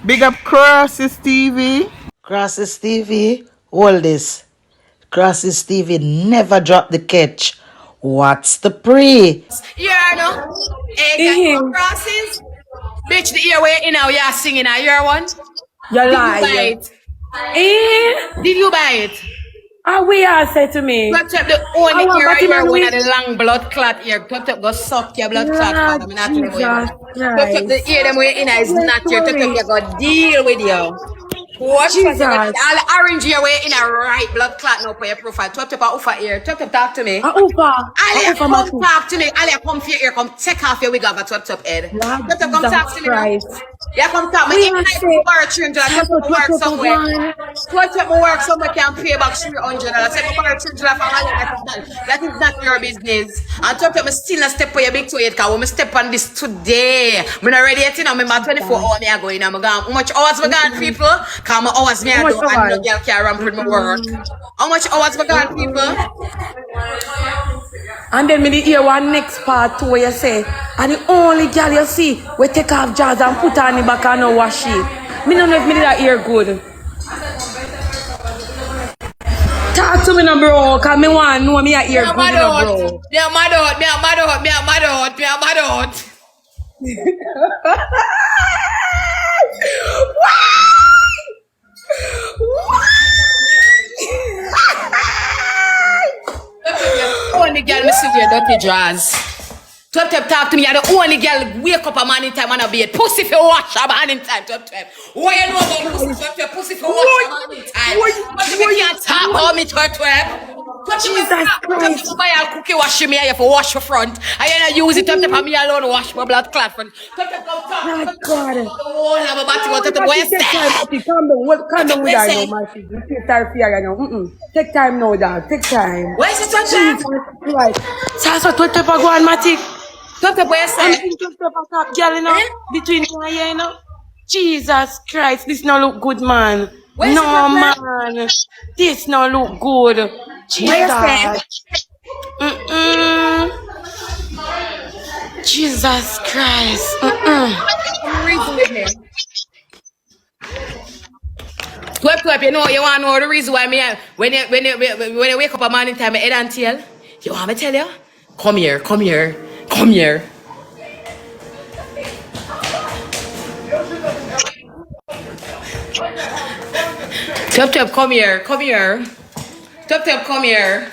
Big up Crosses TV. Crosses TV, hold this. Crosses TV never drop the catch. What's the pre? Yeah, no. Hey, guys, crosses. Bitch, the ear way in now, you're singing now. You're one. You Did you lie. buy it? Eh? Did you buy it? Ah, we are say to me. Twep the only want ear Batman you're one with- of the long blood clot ear. Twep go suck your blood clot Lord for them. I'm not telling you. Jesus Twep the Christ. ear them way in is Yes, not your. Twep sorry. you go deal with you. What? Jesus. All the orange ear way in a right blood clot now for your profile. Twep offer ear. Twep talk to me. Ah, Ufa. Ali, come Matic. talk to me. Ali, come for your ear. Come take off your wig off a Twep head. Lord Twep come talk to Jesus me now. Christ. Yeah, come talk. We Me are even say- if I change, I have to work somewhere. Twep me work somewhere can pay back $300. I say, my change that is not your business. And Twep me still not step on your big toe yet. Cause when me step on this today, I'm not ready yet. I'm about 24 hours. Me go in. I'm going. How much hours we got, people? Cause my hours me I do. And no girl can ramp with my work. How much hours we got, people? And then me the hear one next part too where you say, and the only girl you see we take off jazz and put her on the back and no wash it. Me don't know if me did that hear good. Talk to me no bro, cause me want to know me a hear good no bro. Me a mad out. Only girl me see your dirty jaws. Twep talk to me. You're the only girl wake up a man in time and a bed. Pussy for wash a man in time. Twep. What you know about pussy? Twep pussy for wash a man in time. But you can't talk about me, Twep. Jesus Christ. Twep buy a cookie wash me here for wash your front. I ain't use it. Twep for me alone wash my blood clot front. Twep come talk. My God. Oh, I'm about to go to where Take time with her now, Matic. Take time for her now. Take time now, dog. Take time. where's the Twep? Jesus Christ. So that's what Twep go on, Matic. Twep where I'm say? thinking of a top girl, you know, between you and you know. Jesus Christ, this no look good, man. Where's no, the man. This no look good. Jesus. Jesus Christ. Reason with me. Twep, you know, you want to know the reason why me, when you wake up a morning time, my head and tail, you want me to tell you? Come here. Twep, come here. Twep, come here.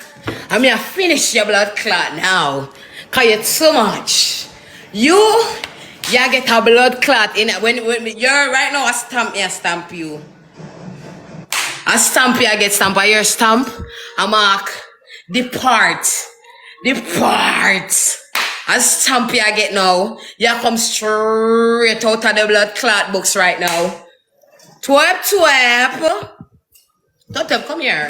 I'm gonna finish your blood clot now. Cause you too much. You get a blood clot in when you're right now. I stamp you. I stamp you, I get stamp. I your stamp. I mark the part. I stamp you, I get now. You come straight out of the blood clot books right now. Twep. Twep, come here.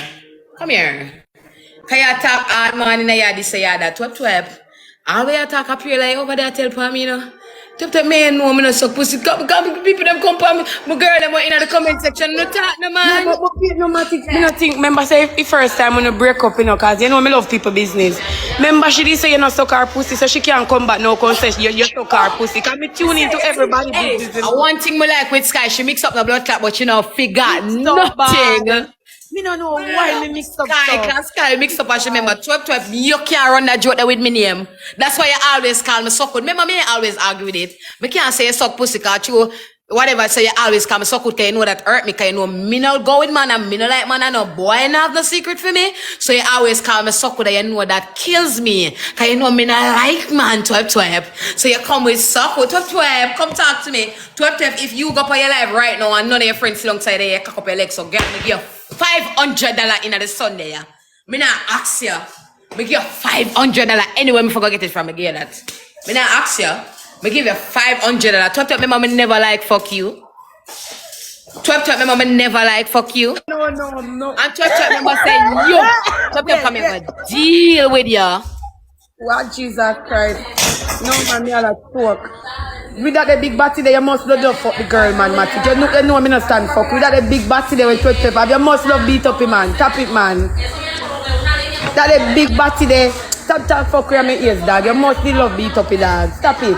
Can you talk hard man in the yard, this yard, that Twep. All we talk up here like over there tell for me, you know. Twep, man, no, me no suck pussy. Come, people them come for me. My girl, them were in the comment section. No talk, no man. No, but no, Matic, me not think, remember say the first time when you break up, you know, cause you know me love people business. Remember she did say you not suck her pussy, so she can't come back no concession, you suck her pussy. Cause me tune into everybody business. One thing me like with Sky, she mix up the blood clot, but you know, forgot nothing. Me don't know why me mix up Sky mix up and she remember Twep, you can't run that joke there with me name. That's why you always call me suck. Remember me always argue with it. Me can't say you suck pussy cause you whatever, so you always call me suck cause you know that hurt me, cause you know me not go with man and me not like man and no boy and have no secret for me. So you always call me suck that you know that kills me. Cause you know me not like man Twep. So you come with suck Twep, come talk to me. Twep, if you go for your life right now and none of your friends alongside there, you cock up your legs, so girl, me give you $500 in the Sunday, yeah. Me not ask you. Me give you $500 anywhere me forgot get it from. Me give you that. Me not ask you. Me give you $500. Twep, remember me never like fuck you. Twep, remember me never like fuck you. No. And Twep, remember say you. Twep, come here for deal with you. What Jesus Christ. No man, me all that talk. With that the big body there, you must love fuck the girl, man, Matic. You know me not stand fuck. With that the big body there with Twep, you must love beat up him, man. Tap it, man. That the big body there. Stop fuck with my ears, dog. You must love beat up it, dog. Stop it.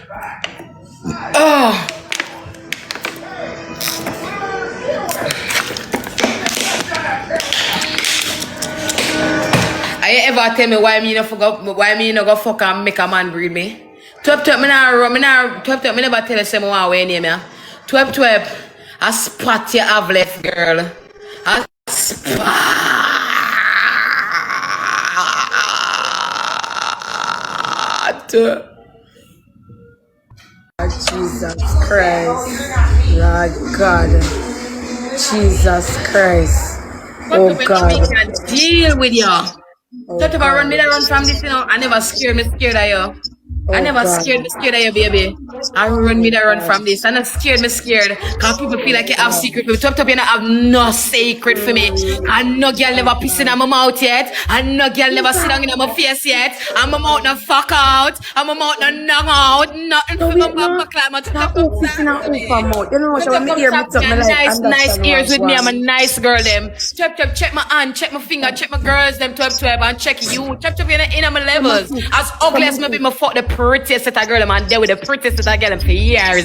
Oh. Are you ever tell me why me no go fuck and make a man breed me? Twep, me never tell you say me want way name ya. Twep, a spot you have left, girl. A spot. Jesus Christ. Lord God. Jesus Christ. Oh God. Me can deal with you. Twep, I run me that run from this, you know. I never scared of you. I never scared of you, baby. I run me that run from this. I'm not scared, Cause people feel like you have secret for me. Twep, you don't have no secret for me. And no girl never pissing on my mouth yet. And no girl never sit down in my face yet. And my mouth not fuck out. And my mouth not knock out. Nothing for my back like my mouth. You know what? When me hear me talk, me like nice ears with me. I'm a nice girl, them. Twep, check my hand, check my finger, check my girls, them. Twep, and check you. Twep, you're in my levels. As ugly as maybe my fuck the prettiest that I girl, I'm there with the prettiest that I get them for years.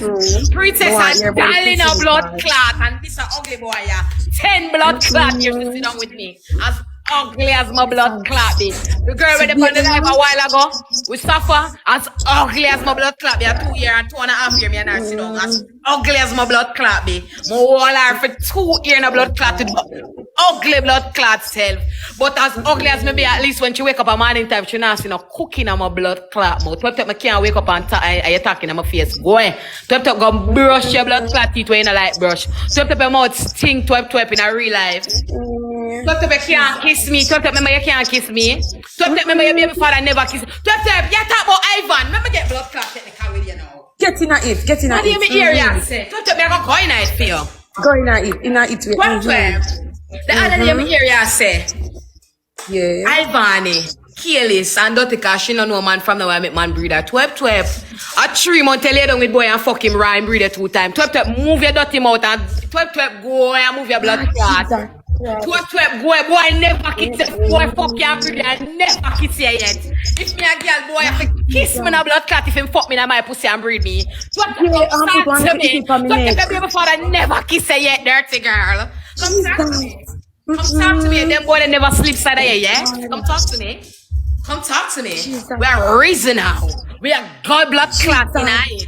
Prettiest and darling of blood clot, and this a ugly boy, yeah. 10 blood clot here to sit down with me. As ugly as my blood clot be. The girl with the pandemic a while ago, we suffer as ugly as my blood clot be. 2 years and 2.5 years, me and her sit down. As ugly as my blood clot be. My whole her for 2 years in a blood clot to ugly blood clot self. But as ugly as me be, at least when she wake up a morning time, she not see no cooking on my blood clot mouth. Twep, me can't wake up and you talking on my face. Go ahead. Twep, go brush your blood clot teeth when you don't like brush. Twep, your mouth stink twep in a real life. Twep, you can't kiss me. Twep, remember you can't kiss me. Twep, remember your baby father never kiss me. Twep, you talk about Ivan. Remember get blood clot technical with you now. Get in it. What do you mean hear you say? Twep, me go in it for you. Go in it with Twep. The other day me hear you say. Yeah. Ivani, careless and dirty cause she no know man from now I make man breed her. Twep. A 3 month lay down with boy and fuck him right and breed her 2 times. Twep, move your dirty mouth and Twep, go and move your blood clot. Twep, boy never kiss this boy fuck you and breed her, never kiss you yet. If me a girl boy have to kiss me in a blood clot if him fuck me in my pussy and breed me. Twep, come talk to me. Twep, baby father never kiss you yet, dirty girl. Come talk to me. Come talk to me. Them boy that never sleep side of you, yeah? Come talk to me. Come talk to me. We are raising now. We are God blood clot tonight.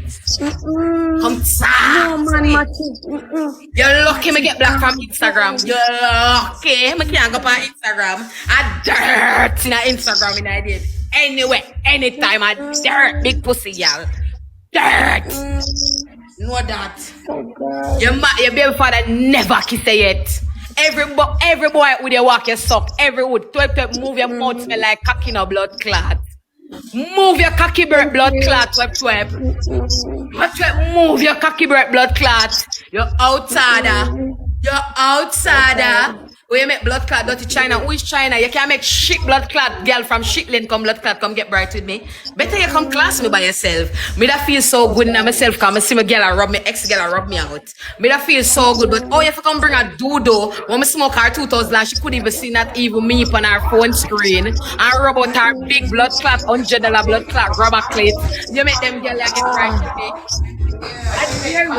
Come talk to me. You're lucky me get black from Instagram. You're lucky me can't go on Instagram. I dirt in Instagram and I did. Anyway, anytime I dirt big pussy, y'all. Dirt. Know that. Your baby father never kissed you yet. Every boy with your walk, you suck. Every wood. Twep, move your mouth smell like cocky no blood clot. Move your cocky blood clot, Twep. Move your cocky blood clot. You're outsider. Where you make blood clot dirty China. Who is China? You can't make shit blood clot girl from shitland come blood clot come get bright with me. Better you come class me by yourself. Me that feel so good in myself cause I see my girl rub me ex girl rub me out. Me that feel so good but if you come bring a doodoo when me smoke her 2000 she couldn't even see not even me on her phone screen and rub out her big blood clot $100 blood clot rubber plate. You make them girl like get bright with me. I dare you.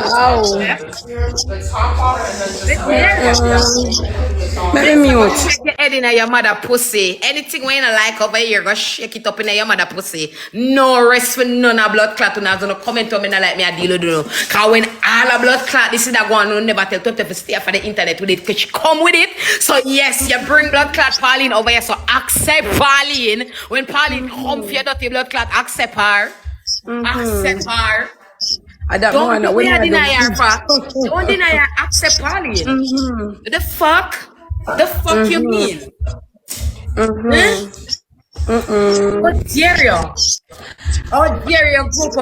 Let me mute. Shake your head in your mother pussy. Anything when you like over here, go shake it up in your mother pussy. No rest for none of blood clot. And I'm gonna comment on me not like me a deal with you. Cause when all a blood clot, this is that one who never tell Twep to stay for the internet with it. Cause she come with it. So yes, you bring blood clot Pauline over here. So accept Pauline. When Pauline come for your dirty blood clot, accept her. Accept her. Don't deny her, don't deny her, accept Pauline. The fuck? The fuck you mean? What dare you? How dare you group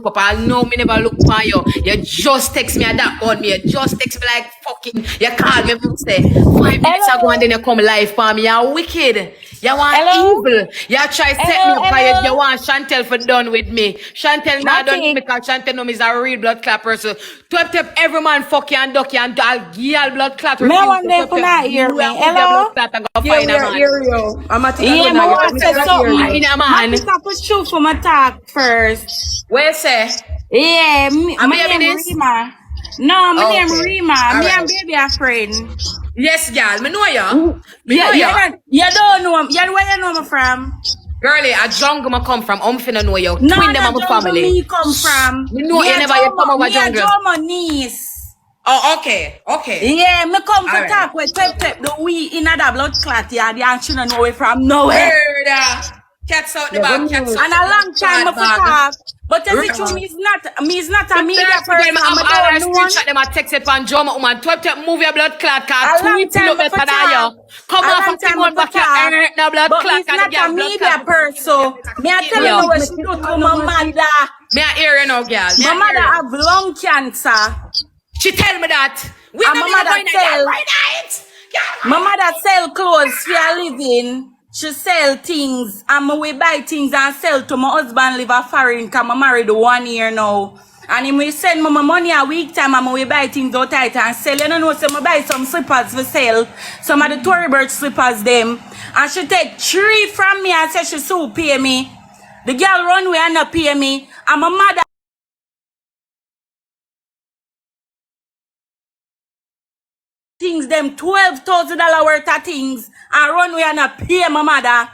up. I know me never look for you. You just text me at that on me. You just text me like fucking. You call me and say 5 minutes ago and then you come live for me. You're wicked. You want evil. You try set me up for you want Chantel for done with me. Chantel not done with me because Chantel know me is a real blood clot person. Twep, every man fuck you and duck you and I'll give you blood clot. Me one day for not hear me. Hello? I'm Matic. Yeah, I want to say something. In a man. Matic, I put you for my talk first. Where say? Yeah, my name Rima. No, my name Rima. All Me right. and baby are friend. Yes, girl. Me know ya. You don't know him. Where you know me from? Girlie, a jungle I come from. I'm finna know you. No, Twin them no my jungle family. me come from. Me know you never you come over jungle. Me a Jomo niece. Oh, okay. Yeah, me come to Alright. talk with Twep the we in a blood clot. Yeah, the and she don't know it from nowhere. Murder. Cats out the bag. Cats out And a long time me for talk. But as it true, me is not a media person. I screenshot them. I texted from Jomo woman. Twep move your blood clot. A long time better for than you. talk. Come A off long and time come on for back talk. your no blood But clot. he's not a media person. Me I tell you what she do to my mother. Me I hear you now, girl. My mother have lung cancer. She tell me that. We And my mother tell. My My mother sell clothes for a living. She sell things. And we buy things and sell to my husband live a foreign because I married 1 year now. And he will send me my money a week time and we buy things out tight and sell. You know, so I buy some slippers for sale. Some of the Tory Birch slippers them. And she take 3 from me and say she so pay me. The girl run away and not pay me. And my mother things them $12,000 worth of things and run away and not pay my mother.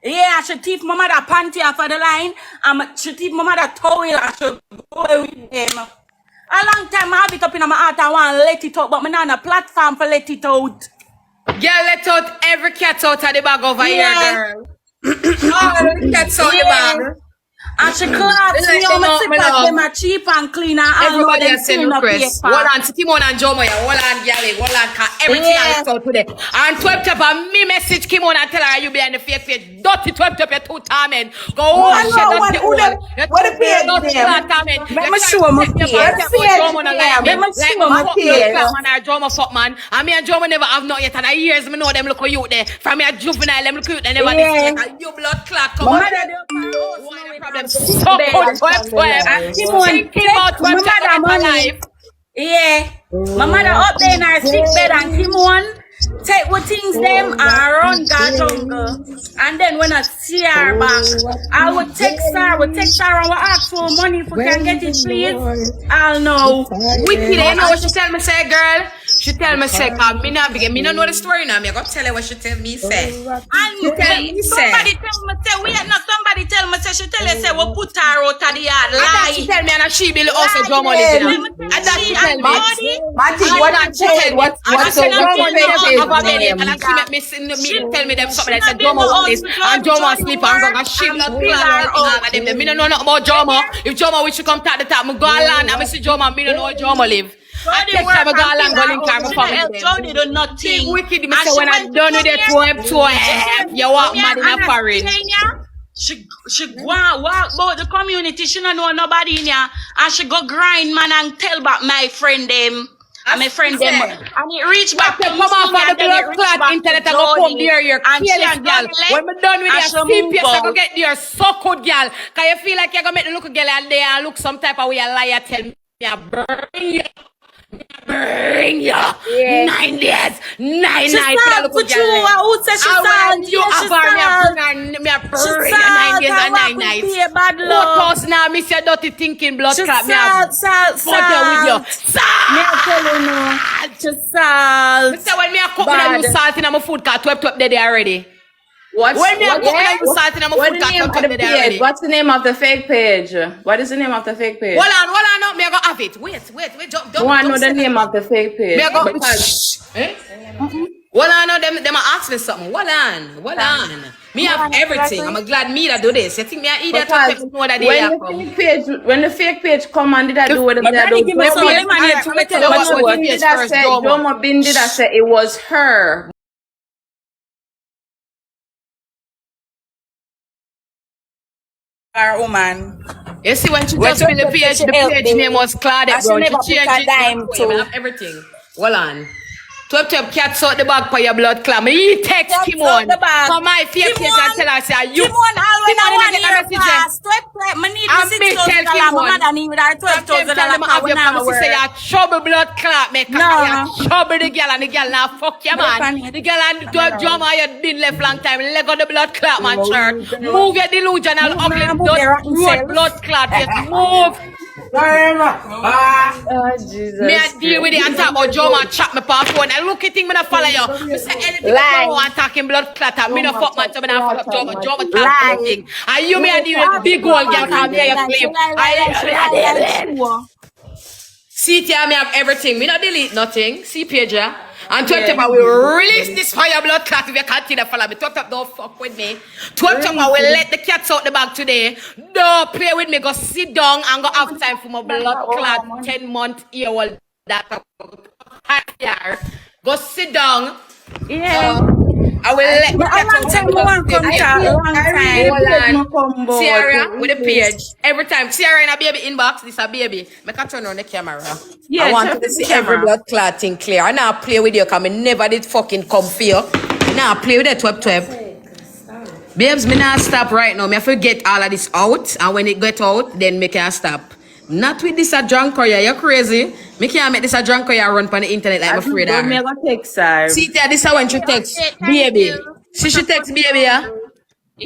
Yeah, she thief my mother panty off of the line and she thief my mother towel and she go away with them. A long time I have it up in my heart I want to let it out, but I'm not on a platform for let it out. Girl, let out every cat out of the bag over Yeah. here, girl. All the cats out the bag. And she claps me on my slippers, them are cheap and clean and all Everybody them has sent clean up requests. paper. Hold on, Kimon and Jomo, yeah. Hold on, girl. Hold on, cause everything Yeah. I out today. And Twep and me message Kimon and tell her you behind the fake page. Dirty Twep, you're too torment. Go wash your dirty hole. What the page name? Let me show my page. Let me show my page. Man, Jomo fuck man. And me and Jomo never have not yet. And I years me know them look you there. From me a juvenile, them look you they never Yeah. this. You blood clot come My on. mother One problem. So good, Twep. And Kimon, Think about my Twep mother money. life. Yeah, my mother up there in her sick bed and Kimon take what things them and run the jungle. And then when I see her back, I would text her and we ask for money if we can get it, please. I'll know. Wicked, you know what she tell me say, girl? She tell me say, cause me not know the story now. Me I go tell her what she tell me say. And somebody tell me say, wait, no, somebody tell me say, she tell her say, we put her out of the yard. And that she tell me and she be also Jomo living. And that she tell me. Matic, what she tell? What's the Jomo name? And she make me tell me them something that said Jomo this and Jomo sleep and go she not them. Me don't know nothing about Jomo. If Jomo wish to come to the top, me go along and me see Jomo. Me don't know where Jomo live. I take time to go along go link her family. Jody do nothing. Big wicked. Me say when I'm done with it, Twep, you walk mad in a foreign. She walk about the community. She don't know nobody in here, and she go grind man and tell back my friend them. And my friend them, and it reach back to come off on the blood clot internet and go come there, you're careless, girl. When me done with your CPS, I go get there so good, girl. Cause you feel like you're gonna make the look girl and there and look some type of way a liar tell me I burn you. 9 days, 9 nights. Put you out, say she want you she a burn you, me a burn you 9 days and 9 nights. Bad luck. What else now, miss your dirty thinking blood clot. Me a Salt. fuck you with you. Salt. Me a tell you no. Just salt. Mister, when me a cook, me a use salt in my food, cause Twep there already. When me a cook, me a use salt in my food, cause Twep there already. What's the name of the fake page? What is the name of the fake page? Hold on, no, me a go have it. Wait, don't want to know the name of the fake page. Me a go, Hold on, no, them a ask me something. Hold on. Me have everything. I'm glad me that do this. You think me a idiot to know that they have from? When the fake page come and did I do whatever they do? Jomo Bin did I say it was her. Our woman. You see when she just fill the page name was Claudette, bro. She changed it. Have everything. Hold on. Twep cats out the bag for your blood clam. He text Kimon. For my fake page and tell her say you. Kimon always want your pass. Twep I need the $6,000. My mother need her $12,000 when I work. Say you trouble blood clot maker. No. You trouble the girl and the girl now fuck you, man. The girl and Jomo, you been left long time. Leg on the blood clot, man, shirt. Move your delusional, ugly, road blood clot. Yes, move. Oh, Jesus. Me I deal with it and talk about Jomo and chat me pa phone. And look at thing me not follow you. Me say anything Jomo and talking blood clot and me no fuck man so me not fuck up Jomo. Jomo talk anything. And you me I deal with big old girl come here you claim. See here me have everything. Me not delete nothing. See page ya. And Twep I will release this fire blood clot if you continue to follow me. Twep don't fuck with me. Twep I will let the cats out the bag today. Don't play with me. Go sit down and go have time for my blood clot 10 month year old that year. Go sit down. Yeah. I will let the cats out the bag. Sierra with the page. Every time Sierra in a baby inbox, this a baby. I can turn on the camera. Yeah, I want to see every blood clot thing clear. I now play with you because I never did fucking come for you. Now play with the Twep. Babes, me not stop right now. Me have to get all of this out. And when it get out, then me can stop. Not with this a drunk or you're crazy. Me can't make this a drunk or you run on the internet like I'm afraid of her. Text her. See, this is when she text baby. See, she text baby, yeah?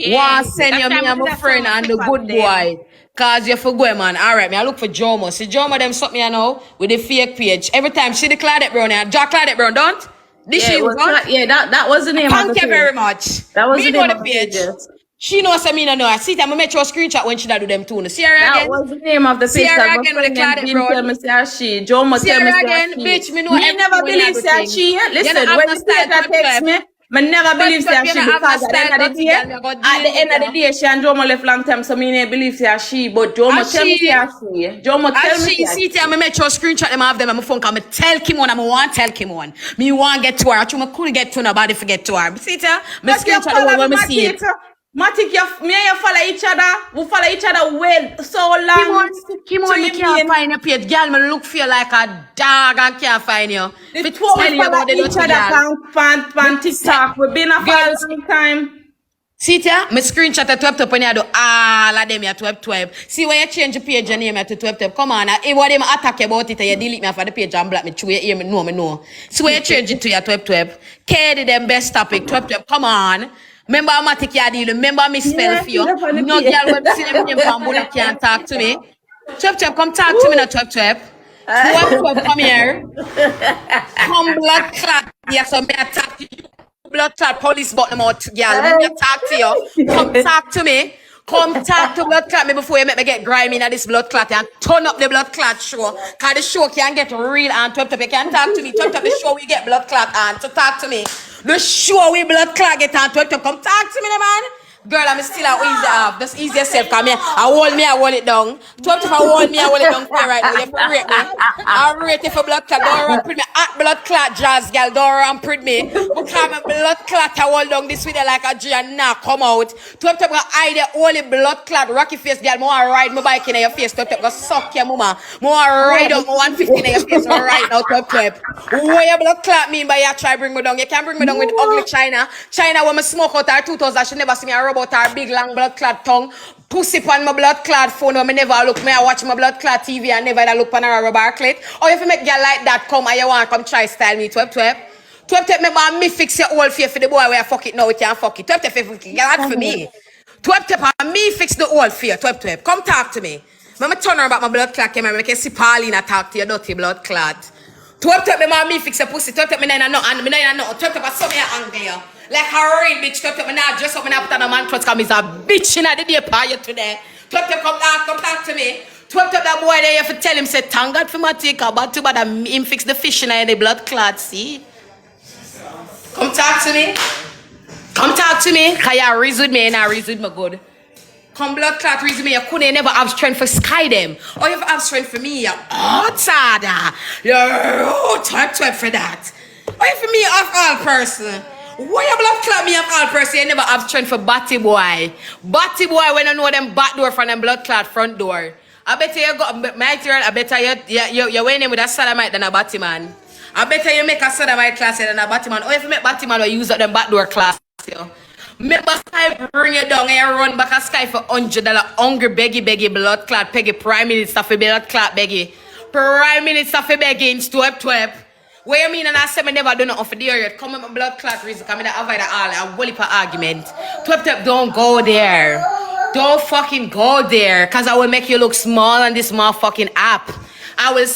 Want send you me and my friend and the good boy. Cause you forget, man. Alright, me I look for Jomo. See Jomo them suck me you know with the fake page. Every time she the Claudette Brown and Jack Claudette Brown, don't? This she was that was the name of the Thank you very much. That was me the know name the of page. the page. She knows I mean I know. I see them I make sure screenshot when she do them too. See her That again? was the name of the page. Sierra again with the Claudette Brown. Tell me say she. Jomo tell Sierra me say again, she. bitch, me know Me everything never when believe you do say things. she. Listen, You don't when have you no say that style, text Twep. me, I never believe Twep, say you she don't have because no at the end of the day, style, but at the end of the day, she and Jomo left long time, so me never believe say she. But Jomo And tell me she- say she. Jomo tell me she say see them, I make sure screenshot them have them on my phone. Cause me tell Kim one, I want tell Kim one. Me want get to her. I couldn't get to nobody forget to her. See it? Me screenshot the one when me see it. Matic, me and you follow each other. We follow each other well so long. Kim one, me can't find your page. Girl, me look for you like a dog and can't find you. The Me two tell we you follow about the each dirty other girl. on TikTok. We've been a for a long time. See it? Me screenshot the Twep when you do all of them you Twep. See when you change your page your name to Twep. Come on, if what them attack you about it and you delete me off the page and block me through your ear, me know. So when you change it to your Twep. Carry them best topic, Twep. Come on. Remember Matic you deal. Remember me spell for you. No girl when see them name from Buddha can't talk to me. Twep, come talk to me now, Twep. Twep, come here. Come blood clot. Yes, so me attack you. Blood clot police button out, girl. Let me talk to you. Come talk to me. Come talk to blood clot me before you make me get grimy in this blood clot and turn up the blood clot show. Cause the show can get real and Twep. You can talk to me. Twep, the show we get blood clot and to talk to me. The show we blood clot get on Twep. Come talk to me, man. Girl, I'm still a easy off. Just ease yourself. Come here. I hold it down. Twep, if I hold me, I hold it down for you right now. You have to rate me. I rate you for blood clot. Don't run pretty me. At blood clot jazz, girl. Don't run pretty me. Because my blood clot, I hold down this video like a G and now come out. Twep, I hide the only blood clot rocky face, girl. I ride my bike in your face. Twep, go suck your mama. I ride up my 150 in your face right now, Twep. What your blood clot mean by you try bring me down? You can't bring me down with ugly China. China when I smoke out her 2000, she never see me about her big long blood clot tongue. Pussy on my blood clot phone when me never look. Me I watch my blood clot TV and never look on her rubber clit. Or if you make girl like that come and you want come try style me, Twep. Twep, me fix your old fear for the boy where you fuck it now, you can't fuck it. Twep, God for me. Twep, and me fix the old fear, Twep. Come talk to me. Me turn her about my blood clot camera, make you see Paulina talk to your dirty blood clot. Twep, me fix your pussy. Twep, me no and me no. Twep, I saw me angle. Like a real bitch, Twep, me not dress up, me not put on a man clothes, cause me's a bitch in the day party today. Twep, come talk to me. Twep, that boy there, you have to tell him, say, thank God for Matic, but too bad him fix the fish in the blood clot, see? Come talk to me. Cause you reason with me and I reason with me good. Come blood clot reason with me, you couldn't never have strength for sky them. Or you have strength for me, you're outside. You're Twep for that. Or you for me, off all person. Why you blood clot me of all person? You never have strength for Batty boy. Batty boy when you know them back door from them blood clot front door. I bet you got my turn. I bet you went in with a sodomite than a Batty man. I bet you make a sodomite class than a Batty man. Or if you make Batty man or use up them back door class. You. Remember Sky bring you down and run back a Sky for $100 hungry beggy blood clot peggy prime minister for blood clot beggy. Prime minister for begging Twep. What you mean and I say me never do nothing for the area. Come with my blood clot reason, come in the avoid all a whole heap of argument. Twep, don't go there. Don't fucking go there. Cause I will make you look small on this motherfucking app. I will